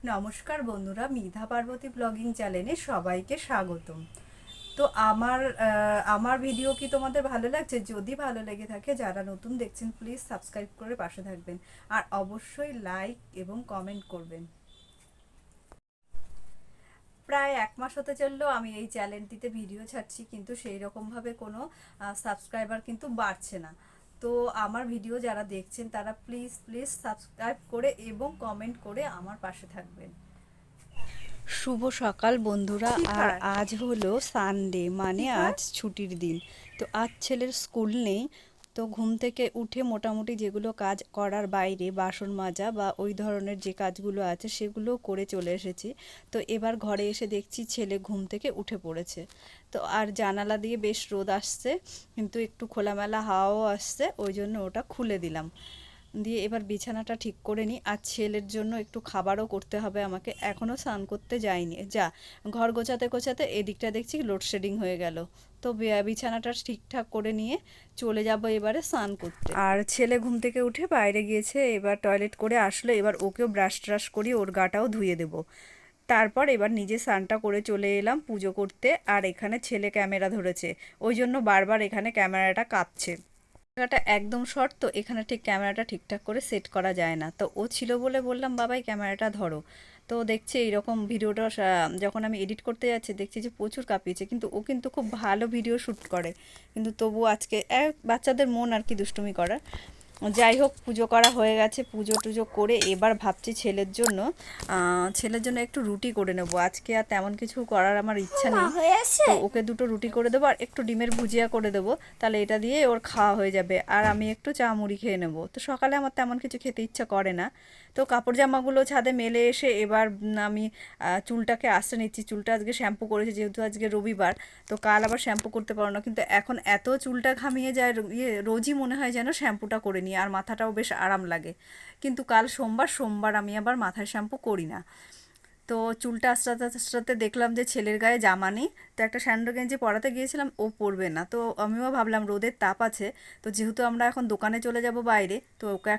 নমস্কার বন্ধুরা, মিধা পার্বতী ব্লগিং চ্যানেলে সবাইকে স্বাগতম। তো আমার ভিডিও কি তোমাদের ভালো লাগছে? যদি ভালো লেগে থাকে, যারা নতুন দেখছেন প্লিজ সাবস্ক্রাইব করে পাশে থাকবেন, আর অবশ্যই লাইক এবং কমেন্ট করবেন। প্রায় 1 মাস হতে চললো আমি এই চ্যানেলটিতে ভিডিও ছাড়ছি, কিন্তু সেই রকমভাবে কোনো সাবস্ক্রাইবার কিন্তু বাড়ছে না। তো আমার ভিডিও যারা দেখছেন তারা প্লিজ প্লিজ সাবস্ক্রাইব করে এবং কমেন্ট করে আমার পাশে থাকবেন। শুভ সকাল বন্ধুরা। আর আজ হলো সানডে, মানে আজ ছুটির দিন। তো আজ ছেলের স্কুল নেই। তো ঘুম থেকে উঠে মোটামুটি যেগুলো কাজ করার বাইরে, বাসন মাজা বা ওই ধরনের যে কাজগুলো আছে সেগুলো করে চলে এসেছি। তো এবার ঘরে এসে দেখছি ছেলে ঘুম থেকে উঠে পড়েছে। তো আর জানালা দিয়ে বেশ রোদ আসছে, কিন্তু একটু খোলামেলা হাওয়াও আসছে, ওই জন্য ওটা খুলে দিলাম। দিয়ে এবার বিছানাটা ঠিক করে নিই। আর ছেলের জন্য একটু খাবারও করতে হবে আমাকে, এখনও স্নান করতে যাইনি। ঘর গোছাতে গোছাতে এদিকটা দেখছি লোডশেডিং হয়ে গেল। তো বিছানাটা ঠিকঠাক করে নিয়ে চলে যাব এবারে স্নান করতে। আর ছেলে ঘুম থেকে উঠে বাইরে গিয়েছে, এবার টয়লেট করে আসলো, এবার ওকেও ব্রাশ ট্রাশ করি, ওর গাটাও ধুয়ে দেবো। তারপর এবার নিজে স্নানটা করে চলে এলাম পুজো করতে। আর এখানে ছেলে ক্যামেরা ধরেছে, ওই জন্য বারবার এখানে ক্যামেরাটা কাঁপছে। জায়গাটা একদম শর্ট, তো এখানে ঠিক ক্যামেরাটা ঠিকঠাক করে সেট করা যায় না। তো ও ছিল বলে বললাম, বাবাই ক্যামেরাটা ধরো। তো দেখছি এইরকম ভিডিওটা যখন আমি এডিট করতে যাচ্ছি দেখছি যে প্রচুর কাঁপিয়েছে, কিন্তু ও কিন্তু খুব ভালো ভিডিও শ্যুট করে। কিন্তু তবু আজকে বাচ্চাদের মন আর কি দুষ্টুমি করার। যাই হোক, পুজো করা হয়ে গেছে। পুজো টুজো করে এবার ভাবছি ছেলের জন্য একটু রুটি করে নেবো। আজকে আর তেমন কিছু করার আমার ইচ্ছা নেই, তো ওকে দুটো রুটি করে দেবো আর একটু ডিমের ভুজিয়া করে দেবো। তাহলে এটা দিয়ে ওর খাওয়া হয়ে যাবে, আর আমি একটু চা মুড়ি খেয়ে নেবো। তো সকালে আমার তেমন কিছু খেতে ইচ্ছা করে না। তো কাপড় জামাগুলো ছাদে মেলে এসে এবার আমি চুলটাকে আশ্রে নিচ্ছি। চুলটা আজকে শ্যাম্পু করেছি, যেহেতু আজকে রবিবার, তো কাল আবার শ্যাম্পু করতে পারো না। কিন্তু এখন এত চুলটা ঘামিয়ে যায়, রোজই মনে হয় যেন শ্যাম্পুটা করে নিই, আর মাথাটাও বেশ আরাম লাগে। কিন্তু কাল সোমবার আমি আবার মাথায় শ্যাম্পু করি না। তো চুলটা আস্তে আস্তে দেখলাম যে ছেলের গায়ে জামা নেই। তো একটা স্যান্ডো গেঞ্জি পরাতে গিয়েছিলাম, ও পরবে না। তো আমিও ভাবলাম রোদের তাপ আছে, তো যেহেতু আমরা এখন দোকানে চলে যাব বাইরে, তো ওকে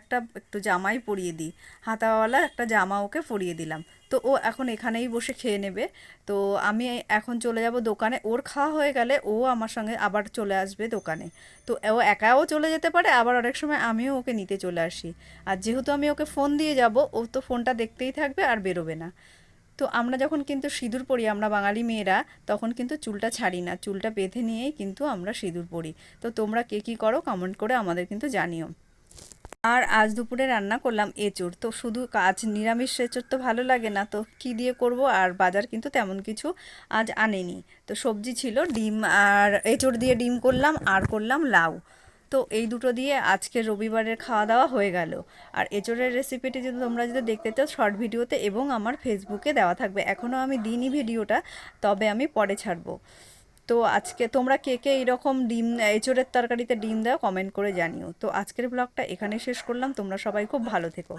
একটু জামাই পরিয়ে দিই। হাতাওয়ালা একটা জামা ওকে পরিয়ে দিলাম। তো ও এখন এখানেই বসে খেয়ে নেবে। তো আমি এখন চলে যাব দোকানে। ওর খাওয়া হয়ে গেলে ও আমার সঙ্গে আবার চলে আসবে দোকানে। তো ও একাও চলে যেতে পারে, আবার অনেক সময় আমিও ওকে নিতে চলে আসি। আর যেহেতু আমি ওকে ফোন দিয়ে যাব, ও তো ফোনটা দেখতেই থাকবে আর বেরোবে না। তো আমরা যখন কিন্তু সিঁদুর পরি, আমরা বাঙালি মেয়েরা, তখন কিন্তু চুলটা ছাড়ি না, চুলটা বেঁধে নিয়েই কিন্তু আমরা সিঁদুর পরি। তো তোমরা কে কী করো কমেন্ট করে আমাদের কিন্তু জানিও। আর আজ দুপুরে রান্না করলাম এঁচোড়। তো শুধু নিরামিষ এঁচোড় তো ভালো লাগে না, তো কী দিয়ে করব, আর বাজার কিন্তু তেমন কিছু আজ আনেনি। তো সবজি ছিল ডিম, আর এঁচোড় দিয়ে ডিম করলাম, আর করলাম লাউ। তো এই দুটো দিয়ে আজকে রবিবারের খাওয়া দাওয়া হয়ে গেল। আর এঁচোড়ের রেসিপিটি তোমরা যদি দেখতে চাও, শর্ট ভিডিওতে এবং আমার ফেসবুকে দেওয়া থাকবে। এখনও আমি দিইনি ভিডিওটা, তবে আমি পরে ছাড়বো। তো আজকে তোমরা কে কে এইরকম এঁচোড়ের তরকারিতে ডিম দাও কমেন্ট করে জানিও। তো আজকের ব্লগটা এখানেই শেষ করলাম। তোমরা সবাই খুব ভালো থেকো।